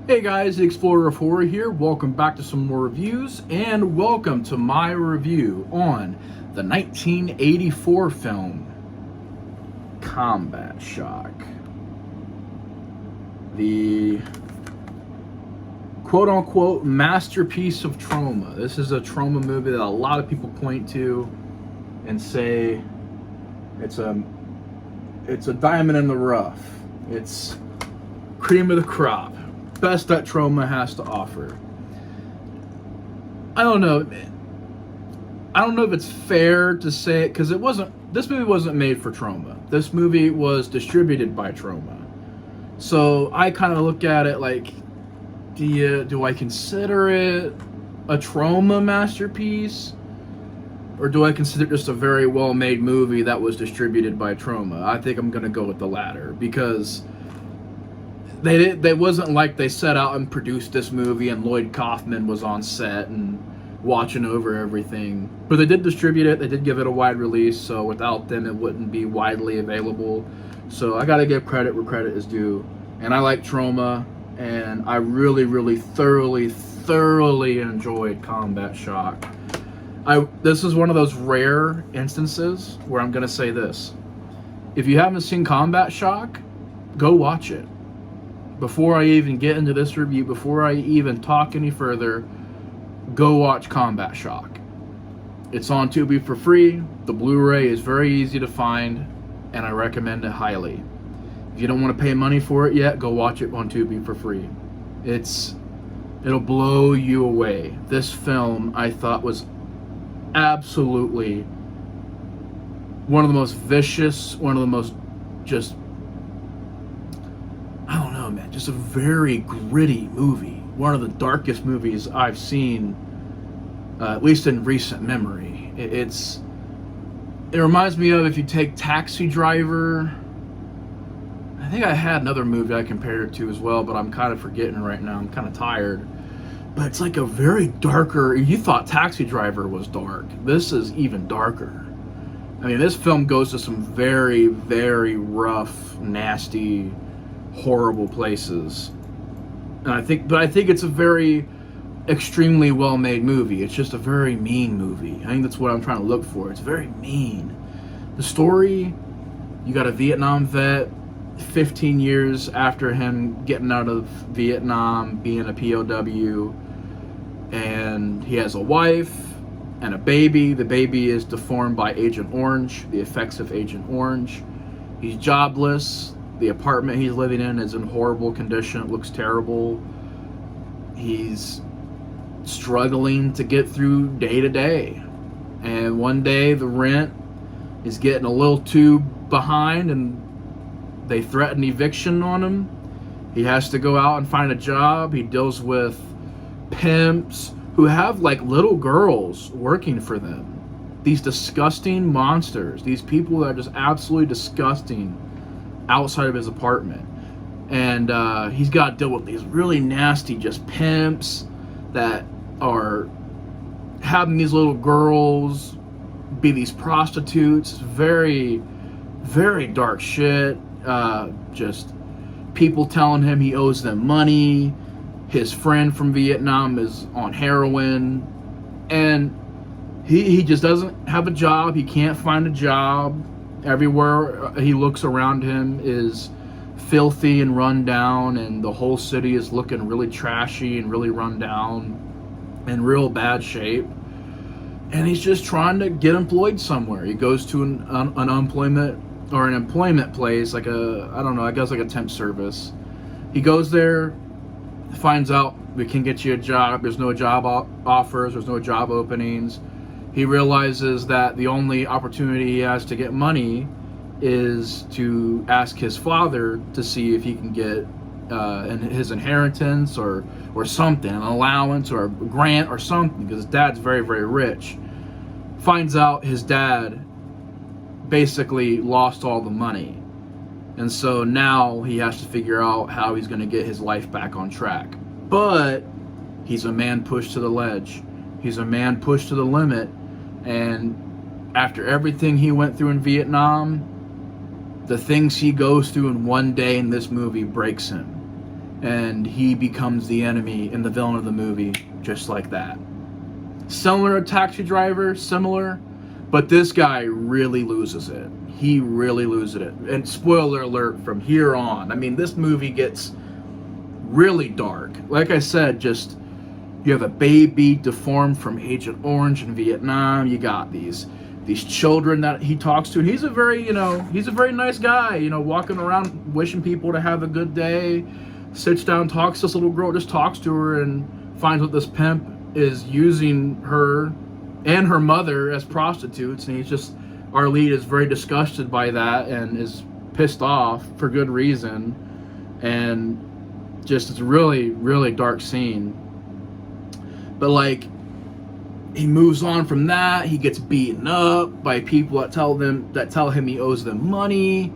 Hey guys, the Explorer of Horror here. Welcome back to some more reviews, and welcome to my review on the 1984 film Combat Shock. The quote-unquote masterpiece of trauma. This is a trauma movie that a lot of people point to and say it's a diamond in the rough. It's cream of the crop. Best that trauma has to offer. I don't know if it's fair to say it, because this movie wasn't made for trauma. This movie was distributed by Trauma. So I kind of look at it like, do I consider it a trauma masterpiece, or do I consider it just a very well-made movie that was distributed by Trauma? I think I'm gonna go with the latter, because They wasn't like they set out and produced this movie and Lloyd Kaufman was on set and watching over everything. But they did distribute it. They did give it a wide release, so without them it wouldn't be widely available. So I gotta give credit where credit is due. And I like Trauma, and I really, really thoroughly enjoyed Combat Shock. This is one of those rare instances where I'm gonna say this. If you haven't seen Combat Shock, go watch it. Before I even get into this review, before I even talk any further, go watch Combat Shock. It's on Tubi for free. The Blu-ray is very easy to find, and I recommend it highly. If you don't want to pay money for it yet, go watch it on Tubi for free. It'll blow you away. This film, I thought, was absolutely one of the most vicious, one of the most just a very gritty movie. One of the darkest movies I've seen, at least in recent memory. It reminds me of, if you take Taxi Driver. I think I had another movie I compared it to as well, but I'm kind of forgetting right now. I'm kind of tired. But it's like a very darker. You thought Taxi Driver was dark. This is even darker. I mean, this film goes to some very, very rough, nasty, horrible places, and I think it's a very extremely well-made movie. It's just a very mean movie. I think that's what I'm trying to look for. It's very mean. The story, you got a Vietnam vet 15 years after him getting out of Vietnam, being a POW, and he has a wife and a baby. The baby is deformed by Agent Orange, the effects of Agent Orange. He's jobless. The apartment he's living in is in horrible condition. It looks terrible. He's struggling to get through day to day. And one day the rent is getting a little too behind, and they threaten eviction on him. He has to go out and find a job. He deals with pimps who have like little girls working for them. These disgusting monsters. These people that are just absolutely disgusting outside of his apartment. And he's got to deal with these really nasty just pimps that are having these little girls be these prostitutes. Very, very dark shit. Just people telling him he owes them money. His friend from Vietnam is on heroin, and he just doesn't have a job. He can't find a job. Everywhere he looks around him is filthy and run down, and the whole city is looking really trashy and really run down in real bad shape. And he's just trying to get employed somewhere. He goes to an unemployment or an employment place, like I guess like a temp service. He goes there, finds out we can get you a job. There's no job offers. There's no job openings. He realizes that the only opportunity he has to get money is to ask his father to see if he can get his inheritance or something, an allowance or a grant or something, because his dad's very, very rich. Finds out his dad basically lost all the money. And so now he has to figure out how he's going to get his life back on track. But he's a man pushed to the ledge. He's a man pushed to the limit. And after everything he went through in Vietnam, the things he goes through in one day in this movie breaks him. and he becomes the enemy and the villain of the movie, just like that. Similar to Taxi Driver, similar, but this guy really loses it. He really loses it. And spoiler alert from here on. I mean, this movie gets really dark. Like I said, just you have a baby deformed from Agent Orange in Vietnam. You got these children that he talks to, and he's a very nice guy, walking around wishing people to have a good day. Sits down, talks to this little girl, just talks to her, and finds out this pimp is using her and her mother as prostitutes, and our lead is very disgusted by that and is pissed off for good reason, and just it's a really, really dark scene. But like, he moves on from that. He gets beaten up by people that tell him he owes them money.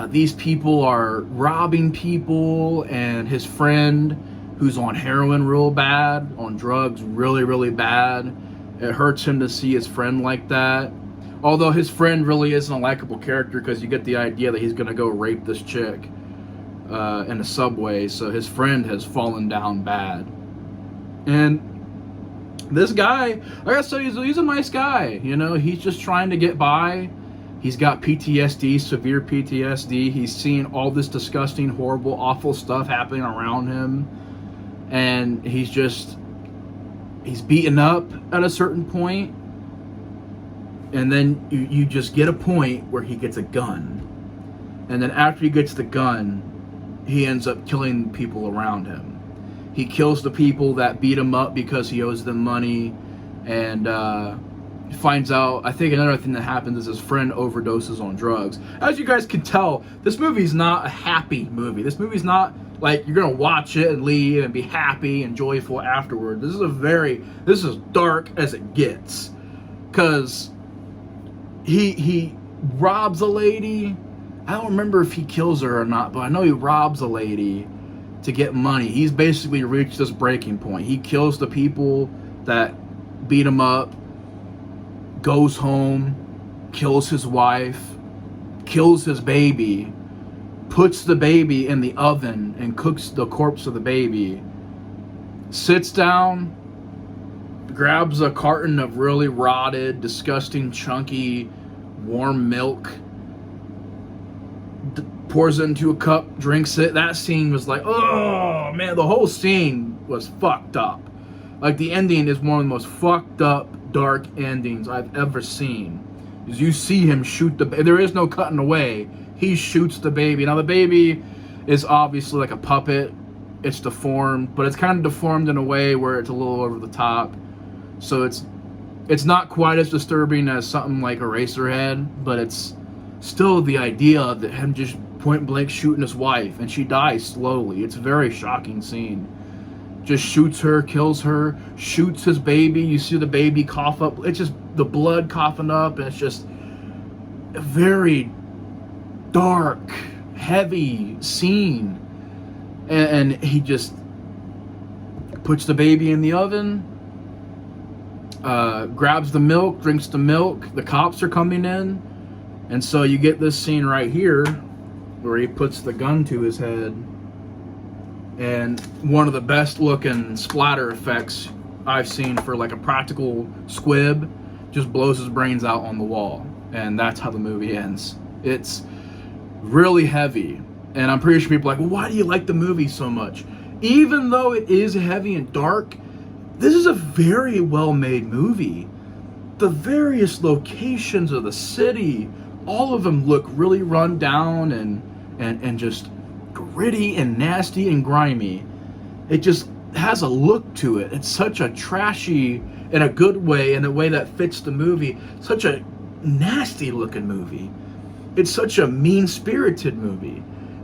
These people are robbing people, and his friend, who's on heroin real bad, on drugs really, really bad, it hurts him to see his friend like that. Although his friend really isn't a likable character, because you get the idea that he's going to go rape this chick in a subway, so his friend has fallen down bad. And this guy, like I said, he's a nice guy. He's just trying to get by. He's got PTSD, severe PTSD. He's seeing all this disgusting, horrible, awful stuff happening around him. And he's beaten up at a certain point. And then you just get a point where he gets a gun. And then after he gets the gun, he ends up killing people around him. He kills the people that beat him up because he owes them money, and finds out, I think another thing that happens is his friend overdoses on drugs. As you guys can tell, this movie's not a happy movie. This movie's not like you're going to watch it and leave and be happy and joyful afterward. This is dark as it gets. Because he robs a lady. I don't remember if he kills her or not, but I know he robs a lady to get money. He's basically reached this breaking point. He kills the people that beat him up, goes home, kills his wife, kills his baby, puts the baby in the oven and cooks the corpse of the baby, sits down, grabs a carton of really rotted, disgusting, chunky, warm milk, pours it into a cup, drinks it. That scene was like, oh man, the whole scene was fucked up. Like, the ending is one of the most fucked up, dark endings I've ever seen. Is you see him shoot there is no cutting away. He shoots the baby. Now the baby is obviously like a puppet. It's deformed, but it's kind of deformed in a way where it's a little over the top. So it's not quite as disturbing as something like Eraserhead, but it's still the idea of him just point blank shooting his wife, and she dies slowly. It's a very shocking scene. Just shoots her, kills her, shoots his baby. You see the baby cough up. It's just the blood coughing up, and it's just a very dark, heavy scene. And he just puts the baby in the oven, grabs the milk, drinks the milk. The cops are coming in, and so you get this scene right here where he puts the gun to his head, and one of the best looking splatter effects I've seen for like a practical squib, just blows his brains out on the wall. And that's how the movie ends. It's really heavy, and I'm pretty sure people are like, well, why do you like the movie so much? Even though it is heavy and dark, this is a very well made movie. The various locations of the city, all of them look really run down and just gritty and nasty and grimy. It just has a look to it. It's such a trashy, in a good way, in a way that fits the movie, such a nasty looking movie. It's such a mean-spirited movie.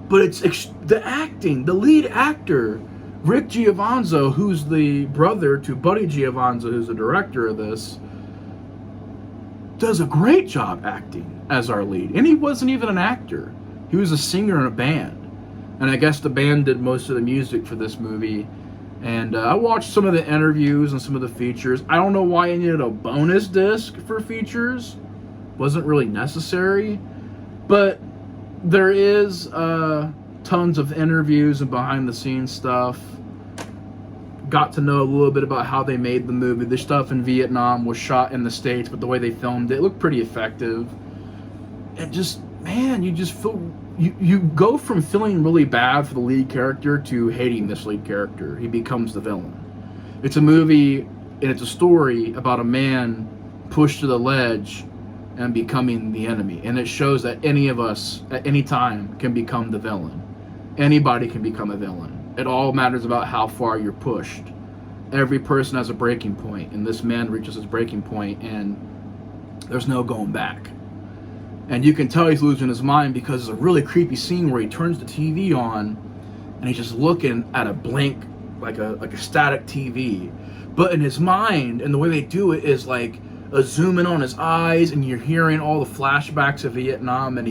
But it's the acting, the lead actor, Rick Giovanzo, who's the brother to Buddy Giovanzo, who's the director of this, does a great job acting as our lead. And he wasn't even an actor. He was a singer in a band. And I guess the band did most of the music for this movie. And I watched some of the interviews and some of the features. I don't know why I needed a bonus disc for features. Wasn't really necessary. But there is tons of interviews and behind the scenes stuff. Got to know a little bit about how they made the movie. The stuff in Vietnam was shot in the States, but the way they filmed it looked pretty effective. And just, man, you just feel, you go from feeling really bad for the lead character to hating this lead character. He becomes the villain. It's a movie, and it's a story about a man pushed to the ledge and becoming the enemy. And it shows that any of us, at any time, can become the villain. Anybody can become a villain. It all matters about how far you're pushed. Every person has a breaking point, and this man reaches his breaking point, and there's no going back. And you can tell he's losing his mind because there's a really creepy scene where he turns the TV on, and he's just looking at a blank, like a static TV. But in his mind, and the way they do it is like a zoom in on his eyes, and you're hearing all the flashbacks of Vietnam, and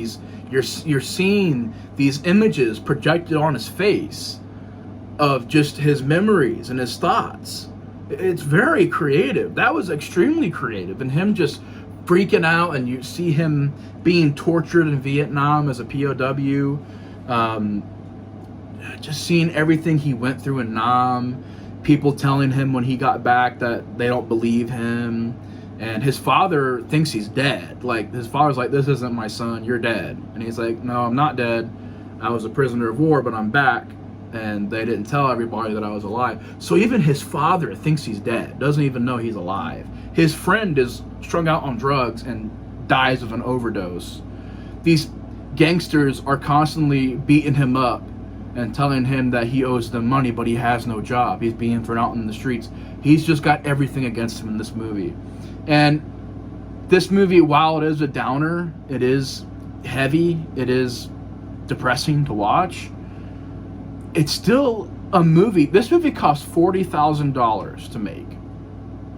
you're seeing these images projected on his face of just his memories and his thoughts. It's very creative. That was extremely creative. And him just freaking out, and you see him being tortured in Vietnam as a POW. Just seeing everything he went through in Nam. People telling him when he got back that they don't believe him. And his father thinks he's dead. Like, his father's like, this isn't my son, you're dead. And he's like, no, I'm not dead. I was a prisoner of war, but I'm back. And they didn't tell everybody that I was alive. So even his father thinks he's dead, doesn't even know he's alive. His friend is strung out on drugs and dies of an overdose. These gangsters are constantly beating him up and telling him that he owes them money, but he has no job. He's being thrown out in the streets. He's just got everything against him in this movie. And this movie, while it is a downer, it is heavy, it is depressing to watch, it's still a movie. This movie cost $40,000 to make.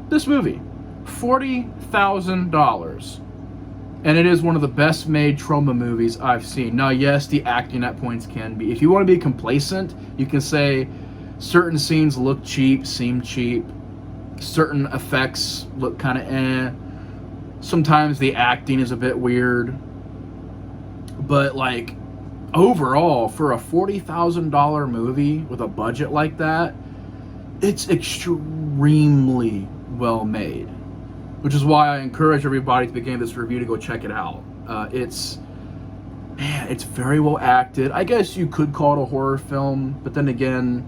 This movie, $40,000. And it is one of the best made trauma movies I've seen. Now, yes, the acting at points can be. If you want to be complacent, you can say certain scenes look cheap, seem cheap. Certain effects look kind of eh. Sometimes the acting is a bit weird. But, like, overall, for a $40,000 movie with a budget like that, it's extremely well made. Which is why I encourage everybody at the beginning of this review to go check it out. It's very well acted. I guess you could call it a horror film, but then again,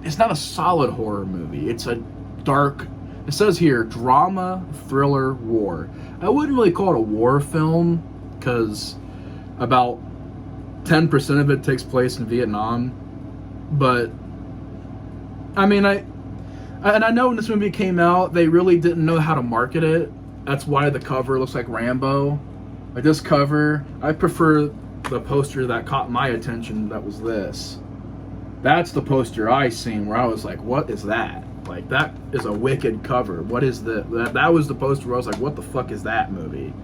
it's not a solid horror movie. It's a dark, it says here, drama, thriller, war. I wouldn't really call it a war film, because about 10% of it takes place in Vietnam. But, I mean, I know when this movie came out, they really didn't know how to market it. That's why the cover looks like Rambo. Like this cover, I prefer the poster that caught my attention. That was this. That's the poster I seen where I was like, what is that? Like, that is a wicked cover. What is that was the poster where I was like, what the fuck is that movie?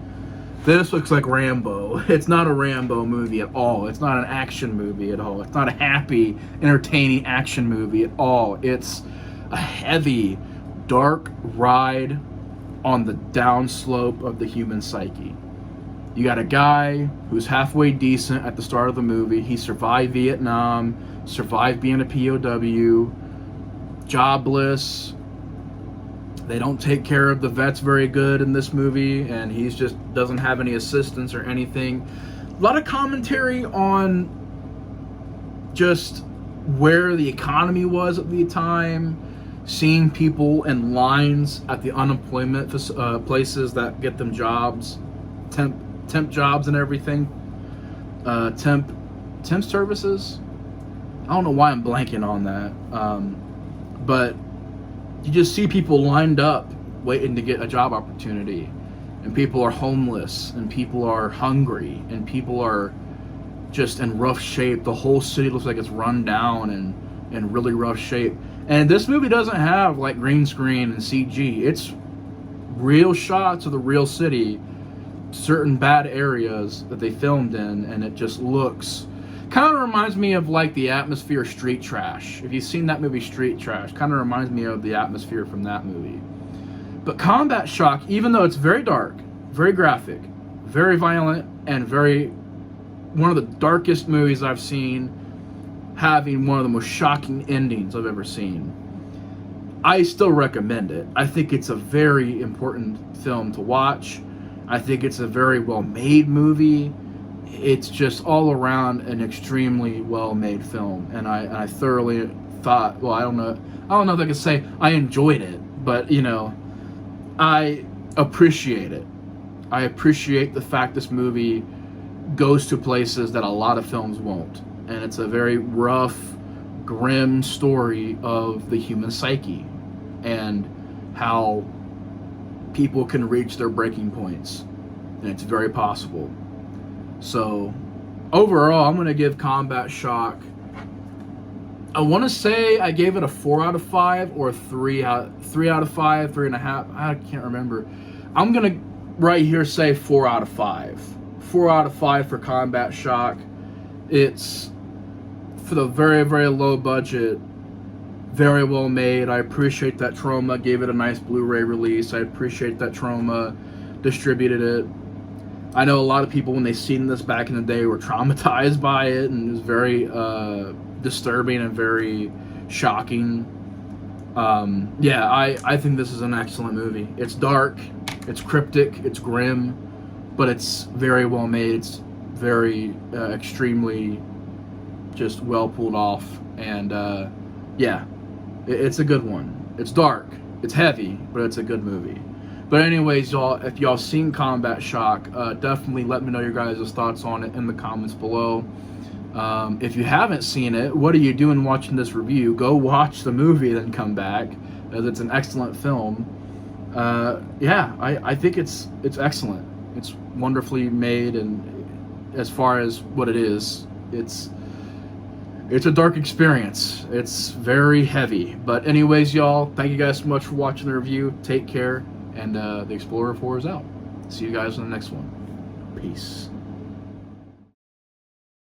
This looks like Rambo. It's not a Rambo movie at all. It's not an action movie at all. It's not a happy, entertaining action movie at all. It's a heavy, dark ride on the downslope of the human psyche. You got a guy who's halfway decent at the start of the movie. He survived Vietnam, survived being a POW, jobless. They don't take care of the vets very good in this movie, and he's just doesn't have any assistance or anything. A lot of commentary on just where the economy was at the time, seeing people in lines at the unemployment places that get them jobs, temp jobs and everything, temp services. I don't know why I'm blanking on that, but you just see people lined up waiting to get a job opportunity, and people are homeless, and people are hungry, and people are just in rough shape. The whole city looks like it's run down and in really rough shape. And this movie doesn't have like green screen and CG. It's real shots of the real city, certain bad areas that they filmed in, and it just looks, kind of reminds me of like the atmosphere Street Trash. If you've seen that movie Street Trash, kind of reminds me of the atmosphere from that movie. But Combat Shock, even though it's very dark, very graphic, very violent, and very one of the darkest movies I've seen, having one of the most shocking endings I've ever seen. I still recommend it. I think it's a very important film to watch. I think it's a very well-made movie. It's just all around an extremely well-made film, and I thoroughly thought, well, I don't know if I can say I enjoyed it, but I appreciate it. I appreciate the fact this movie goes to places that a lot of films won't, and it's a very rough, grim story of the human psyche and how people can reach their breaking points, and it's very possible. So overall, I'm going to give Combat Shock, I want to say I gave it a 4 out of 5 or 3 out of 5, 3.5. I can't remember. I'm going to right here say 4 out of 5. 4 out of 5 for Combat Shock. It's, for the very, very low budget, very well made. I appreciate that Trauma gave it a nice Blu-ray release. I appreciate that Trauma distributed it. I know a lot of people, when they seen this back in the day, were traumatized by it, and it was very disturbing and very shocking. I think this is an excellent movie. It's dark, it's cryptic, it's grim, but it's very well made. It's very extremely just well pulled off, and it's a good one. It's dark, it's heavy, but it's a good movie. But anyways, y'all, if y'all seen Combat Shock, definitely let me know your guys' thoughts on it in the comments below. If you haven't seen it, what are you doing watching this review? Go watch the movie, then come back, as it's an excellent film. I think it's excellent. It's wonderfully made, and as far as what it is, it's a dark experience. It's very heavy. But anyways, y'all, thank you guys so much for watching the review. Take care, and the Explorer 4 is out. See you guys in the next one. Peace.